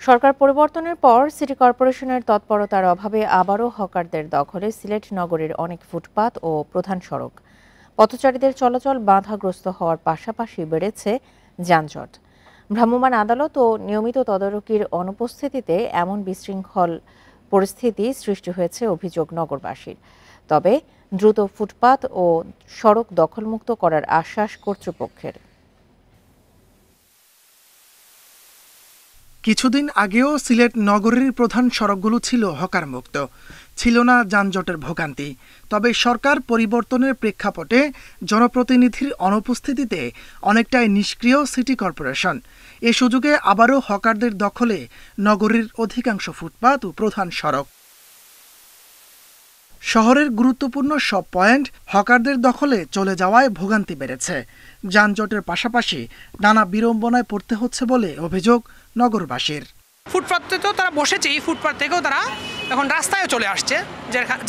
সরকার পরিবর্তনের পর সিটি কর্পোরেশনের তৎপরতার অভাবে আবারও হকারদের দখলে সিলেট নগরীর অনেক ফুটপাত ও প্রধান সড়ক। পথচারীদের চলাচল বাধাগ্রস্ত হওয়ার পাশাপাশি বেড়েছে যানজট। ভ্রাম্যমাণ আদালত ও নিয়মিত তদারকির অনুপস্থিতিতে এমন বিশৃঙ্খল পরিস্থিতি সৃষ্টি হয়েছে অভিযোগ নগরবাসীর। তবে দ্রুত ফুটপাত ও সড়ক দখলমুক্ত করার আশ্বাস কর্তৃপক্ষের। কিছুদিন আগেও সিলেট নগরীর প্রধান সড়কগুলো ছিল হকার মুক্ত, ছিল না যানজটের ভোগান্তি। তবে সরকার পরিবর্তনের প্রেক্ষাপটে জনপ্রতিনিধির অনুপস্থিতিতে অনেকটাই নিষ্ক্রিয় সিটি কর্পোরেশন। এ সুযোগে আবারও হকারদের দখলে নগরীর অধিকাংশ ফুটপাত ও প্রধান সড়ক। শহরের গুরুত্বপূর্ণ সব পয়েন্ট হকারদের দখলে চলে যাওয়ায় ভোগান্তি বেড়েছে। যানজটের পাশাপাশি নানা বিড়ম্বনায় পড়তে হচ্ছে বলে অভিযোগ নগরবাসীর। ফুটপাতে তো তারা বসেছে, এই ফুটপাত থেকেও তারা এখন রাস্তায় চলে আসছে,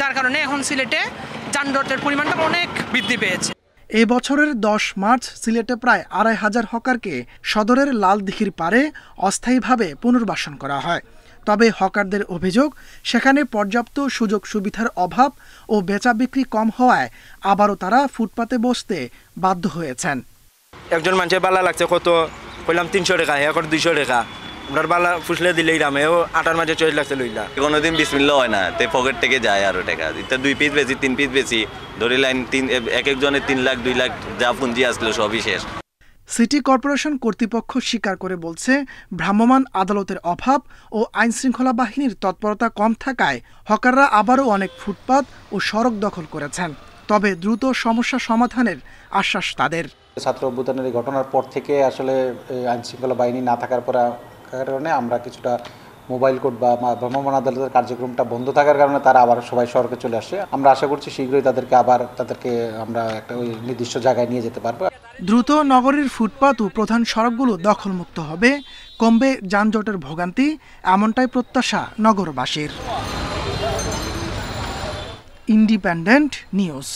যার কারণে এখন সিলেটে যানজটের পরিমাণটা অনেক বৃদ্ধি পেয়েছে। এই বছরের 10 মার্চ সিলেটে প্রায় 2500 হকারকে সদরের লালদিঘির পারে অস্থায়ীভাবে পুনর্বাসন করা হয়। তবে হকারদের অভিযোগ, সেখানে পর্যাপ্ত সুযোগ সুবিধার অভাব ও বেচা বিক্রি কম হওয়ায় আবারও তারা ফুটপাতে বসতে বাধ্য হয়েছেন। একজন মানুষের বালা লাগছে কত কইলাম 300 টাকা, এখন 200 টাকা। আমরা বালা ফুসলে দিলেই দামেও 8টার মাঝে 40 লাগছে লইলা। কোনোদিন বিসমিল্লাহ হয় না, তে পকেট থেকে যায় আরো টাকা। এটা 2 পিস বেশি 3 পিস বেশি ধরে লাইন এক একজনের 3 লাখ 2 লাখ যা পুঁজি আসলো সবই শেষ। সিটি কর্পোরেশন কর্তৃপক্ষ স্বীকার করে বলছে, ভ্রাম্যমাণ আদালতের অভাব ও আইনশৃঙ্খলা বাহিনীর তৎপরতা কম থাকায় হকাররা আবারও অনেক ফুটপাত ও সড়ক দখল করেছেন। তবে দ্রুত সমস্যা সমাধানের আশ্বাস তাদের। ছাত্র অভ্যুত্থানের এই ঘটনার পর থেকে আসলে আইনশৃঙ্খলা বাহিনী না থাকার কারণে আমরা কিছুটা মোবাইল কোর্ট বা ভ্রাম্যমাণ আদালতের কার্যক্রমটা বন্ধ থাকার কারণে তারা আবার সবাই সড়কে চলে আসছে। আমরা আশা করছি শীঘ্রই তাদেরকে আমরা একটা ওই নির্দিষ্ট জায়গায় নিয়ে যেতে পারবো। দ্রুত নগরীর ফুটপাত ও প্রধান সড়কগুলো দখলমুক্ত হবে, কমবে যানজটের ভোগান্তি, এমনটাই প্রত্যাশা নগরবাসীর। Independent news.